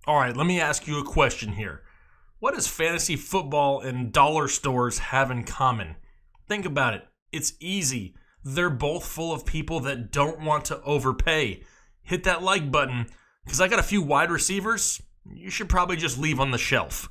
All right, let me ask you a question here. What does fantasy football and dollar stores have in common? Think about it. It's easy. They're both full of people that don't want to overpay. Hit that like button, because I got a few wide receivers you should probably just leave on the shelf.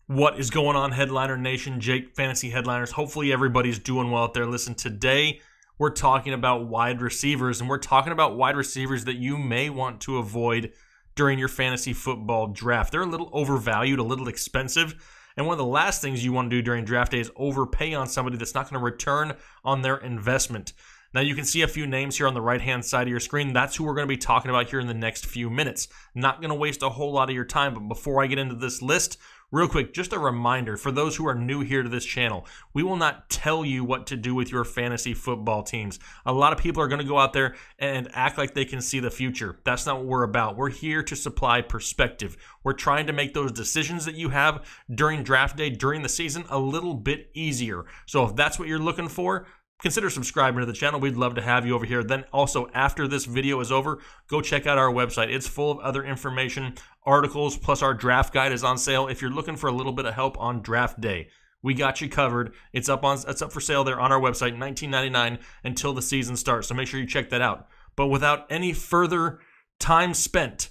What is going on, Headliner Nation? Jake, Fantasy Headliners. Hopefully everybody's doing well out there. Listen, today we're talking about wide receivers, and we're talking about wide receivers that you may want to avoid during your fantasy football draft. They're a little overvalued, a little expensive, and one of the last things you want to do during draft day is overpay on somebody that's not going to return on their investment. Now, you can see a few names here on the right-hand side of your screen. That's who we're going to be talking about here in the next few minutes. Not going to waste a whole lot of your time, but before I get into this list, real quick, just a reminder for those who are new here to this channel, we will not tell you what to do with your fantasy football teams. A lot of people are going to go out there and act like they can see the future. That's not what we're about. We're here to supply perspective. We're trying to make those decisions that you have during draft day, during the season, a little bit easier. So if that's what you're looking for, consider subscribing to the channel. We'd love to have you over here. Then also, after this video is over, go check out our website. It's full of other information, articles, plus our draft guide is on sale. If you're looking for a little bit of help on draft day, we got you covered. It's up for sale there on our website, $19.99 until the season starts. So make sure you check that out. But without any further time spent,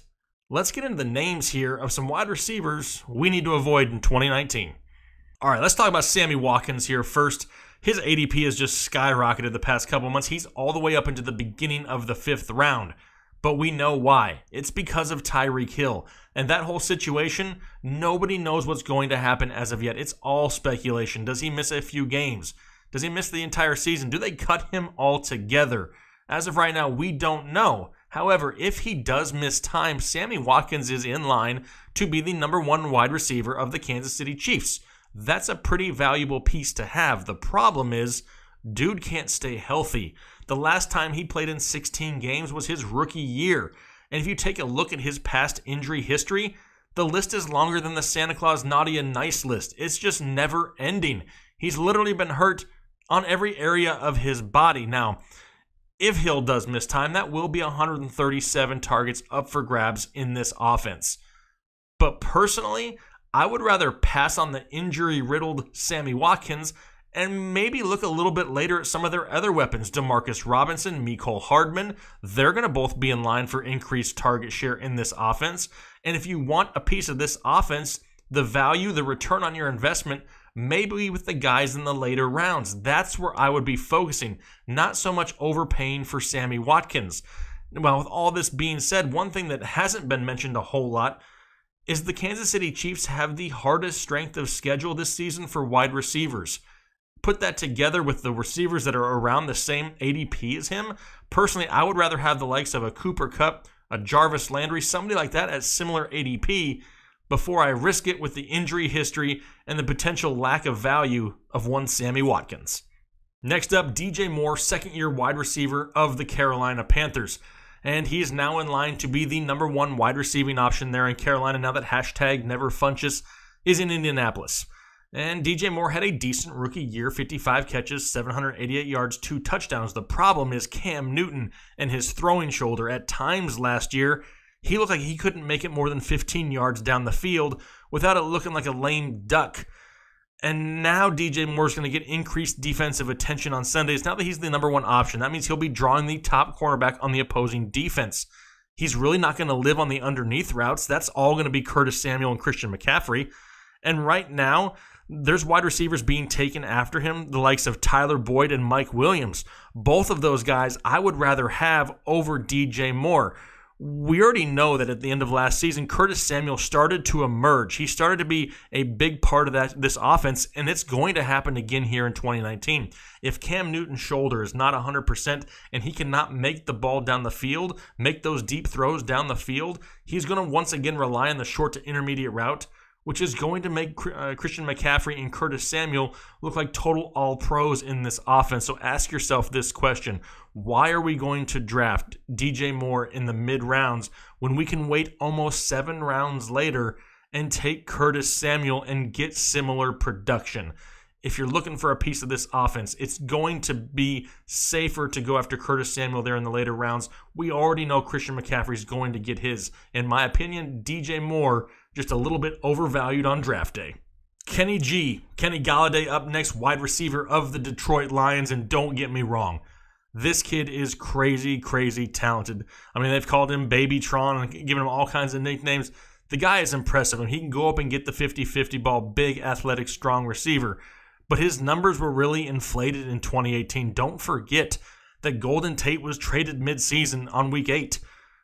let's get into the names here of some wide receivers we need to avoid in 2019. All right, let's talk about Sammy Watkins here first. His ADP has just skyrocketed the past couple months. He's all the way up into the beginning of the 5th round. But we know why. It's because of Tyreek Hill. And that whole situation, nobody knows what's going to happen as of yet. It's all speculation. Does he miss a few games? Does he miss the entire season? Do they cut him altogether? As of right now, we don't know. However, if he does miss time, Sammy Watkins is in line to be the #1 wide receiver of the Kansas City Chiefs. That's a pretty valuable piece to have. The problem is, dude can't stay healthy. The last time he played in 16 games was his rookie year. And if you take a look at his past injury history, the list is longer than the Santa Claus naughty and nice list. It's just never ending. He's literally been hurt on every area of his body. Now, if Hill does miss time, that will be 137 targets up for grabs in this offense. But personally, I would rather pass on the injury-riddled Sammy Watkins and maybe look a little bit later at some of their other weapons. Demarcus Robinson, Mecole Hardman, they're going to both be in line for increased target share in this offense. And if you want a piece of this offense, the value, the return on your investment may be with the guys in the later rounds. That's where I would be focusing, not so much overpaying for Sammy Watkins. Well, with all this being said, one thing that hasn't been mentioned a whole lot is the Kansas City Chiefs have the hardest strength of schedule this season for wide receivers. Put that together with the receivers that are around the same ADP as him. Personally, I would rather have the likes of a Cooper Kupp, a Jarvis Landry, somebody like that at similar ADP before I risk it with the injury history and the potential lack of value of one Sammy Watkins. Next up, DJ Moore, second-year wide receiver of the Carolina Panthers. And he is now in line to be the #1 wide receiving option there in Carolina now that #NeverFunches is in Indianapolis. And DJ Moore had a decent rookie year, 55 catches, 788 yards, 2 touchdowns. The problem is Cam Newton and his throwing shoulder. At times last year, he looked like he couldn't make it more than 15 yards down the field without it looking like a lame duck. And now DJ Moore's going to get increased defensive attention on Sundays. Now that he's the #1 option, that means he'll be drawing the top cornerback on the opposing defense. He's really not going to live on the underneath routes. That's all going to be Curtis Samuel and Christian McCaffrey. And right now, there's wide receivers being taken after him, the likes of Tyler Boyd and Mike Williams. Both of those guys I would rather have over DJ Moore. We already know that at the end of last season, Curtis Samuel started to emerge. He started to be a big part of this offense, and it's going to happen again here in 2019. If Cam Newton's shoulder is not 100% and he cannot make the ball down the field, make those deep throws down the field, he's going to once again rely on the short to intermediate route, which is going to make Christian McCaffrey and Curtis Samuel look like total all-pros in this offense. So ask yourself this question: why are we going to draft DJ Moore in the mid-rounds when we can wait almost 7 rounds later and take Curtis Samuel and get similar production? if you're looking for a piece of this offense, it's going to be safer to go after Curtis Samuel there in the later rounds. We already know Christian McCaffrey's going to get his. In my opinion, DJ Moore just a little bit overvalued on draft day. Kenny Golladay up next, wide receiver of the Detroit Lions, and don't get me wrong, this kid is crazy, crazy talented. I mean, they've called him Babytron and given him all kinds of nicknames. The guy is impressive, and he can go up and get the 50-50 ball, big, athletic, strong receiver. But his numbers were really inflated in 2018. Don't forget that Golden Tate was traded midseason on week 8.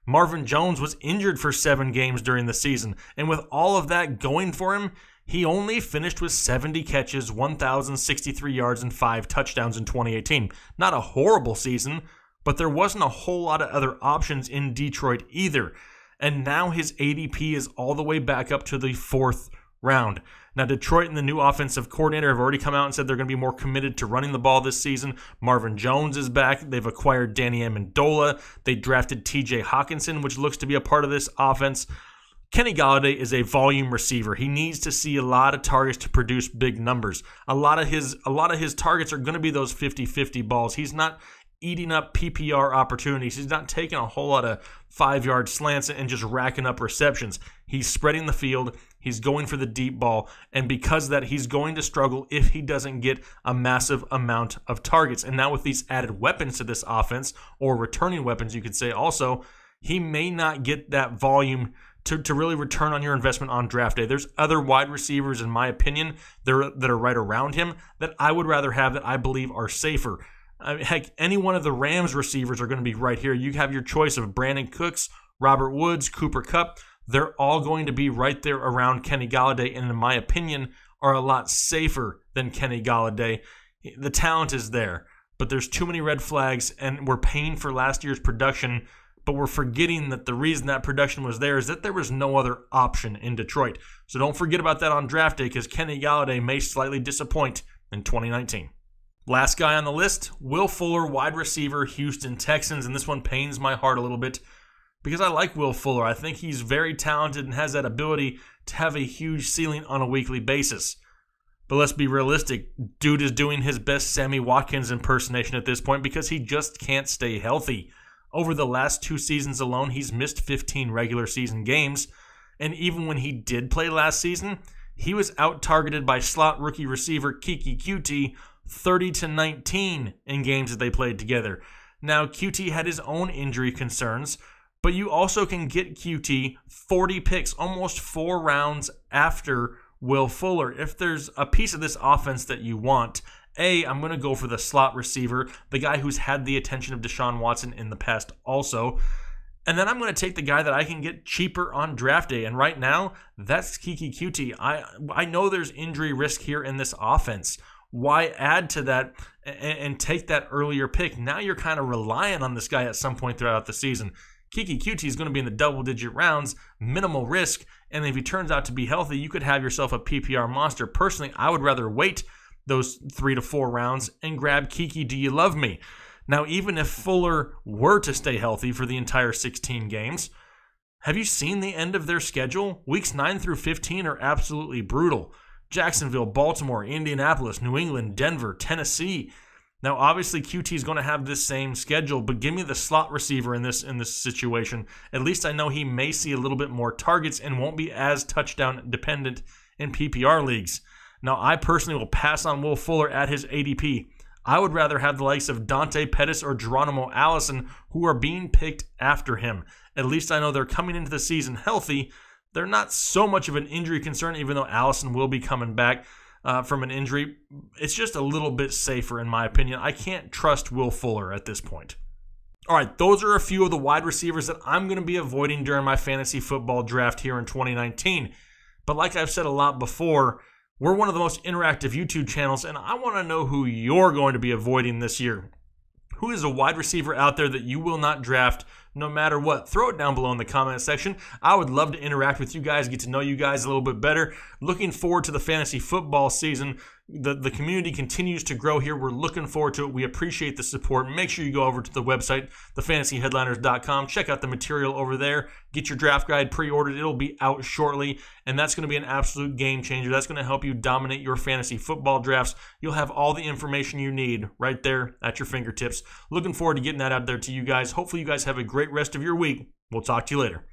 Marvin Jones was injured for 7 games during the season, and with all of that going for him, he only finished with 70 catches, 1,063 yards, and 5 touchdowns in 2018. Not a horrible season, but there wasn't a whole lot of other options in Detroit either. And now his ADP is all the way back up to the 4th round. Now, Detroit and the new offensive coordinator have already come out and said they're going to be more committed to running the ball this season. Marvin Jones is back. They've acquired Danny Amendola. They drafted TJ Hawkinson, which looks to be a part of this offense. Kenny Golladay is a volume receiver. He needs to see a lot of targets to produce big numbers. A lot of his targets are going to be those 50-50 balls. He's not eating up PPR opportunities. He's not taking a whole lot of 5-yard slants and just racking up receptions. He's spreading the field. He's going for the deep ball. And because of that, he's going to struggle if he doesn't get a massive amount of targets. And now with these added weapons to this offense, or returning weapons, you could say also, he may not get that volume to really return on your investment on draft day. There's other wide receivers, in my opinion, that are right around him that I would rather have, that I believe are safer. Heck, any one of the Rams receivers are going to be right here. You have your choice of Brandon Cooks, Robert Woods, Cooper Kupp. They're all going to be right there around Kenny Golladay, and in my opinion, are a lot safer than Kenny Golladay. The talent is there, but there's too many red flags, and we're paying for last year's production, but we're forgetting that the reason that production was there is that there was no other option in Detroit. So don't forget about that on draft day, because Kenny Golladay may slightly disappoint in 2019. Last guy on the list, Will Fuller, wide receiver, Houston Texans, and this one pains my heart a little bit because I like Will Fuller. I think he's very talented and has that ability to have a huge ceiling on a weekly basis. But let's be realistic. Dude is doing his best Sammy Watkins impersonation at this point because he just can't stay healthy. Over the last 2 seasons alone, he's missed 15 regular season games. And even when he did play last season, he was out-targeted by slot rookie receiver Keke Coutee 30-19 in games that they played together. Now, Coutee had his own injury concerns, but you also can get Coutee 40 picks, almost 4 rounds after Will Fuller. If there's a piece of this offense that you want, I'm going to go for the slot receiver, the guy who's had the attention of Deshaun Watson in the past also. And then I'm going to take the guy that I can get cheaper on draft day. And right now, that's Keke Coutee. I know there's injury risk here in this offense. Why add to that and take that earlier pick? Now you're kind of relying on this guy at some point throughout the season. Keke Coutee is going to be in the double-digit rounds, minimal risk, and if he turns out to be healthy, you could have yourself a PPR monster. Personally, I would rather wait those 3 to 4 rounds and grab Keke Do You Love Me. Now, even if Fuller were to stay healthy for the entire 16 games, have you seen the end of their schedule? Weeks 9 through 15 are absolutely brutal. Jacksonville, Baltimore, Indianapolis, New England, Denver, Tennessee. Now, obviously, QT is going to have this same schedule, but give me the slot receiver in this situation. At least I know he may see a little bit more targets and won't be as touchdown dependent in PPR leagues. Now, I personally will pass on Will Fuller at his ADP. I would rather have the likes of Dante Pettis or Geronimo Allison, who are being picked after him. At least I know they're coming into the season healthy. They're not so much of an injury concern, even though Allison will be coming back from an injury. It's just a little bit safer, in my opinion. I can't trust Will Fuller at this point. All right, those are a few of the wide receivers that I'm going to be avoiding during my fantasy football draft here in 2019. But like I've said a lot before, we're one of the most interactive YouTube channels, and I want to know who you're going to be avoiding this year. Who is a wide receiver out there that you will not draft no matter what. Throw it down below in the comment section. I would love to interact with you guys, get to know you guys a little bit better. Looking forward to the fantasy football season. The community continues to grow here. We're looking forward to it. We appreciate the support. Make sure you go over to the website, thefantasyheadliners.com. Check out the material over there. Get your draft guide pre-ordered. It'll be out shortly, and that's going to be an absolute game changer. That's going to help you dominate your fantasy football drafts. You'll have all the information you need right there at your fingertips. Looking forward to getting that out there to you guys. Hopefully you guys have a great rest of your week. We'll talk to you later.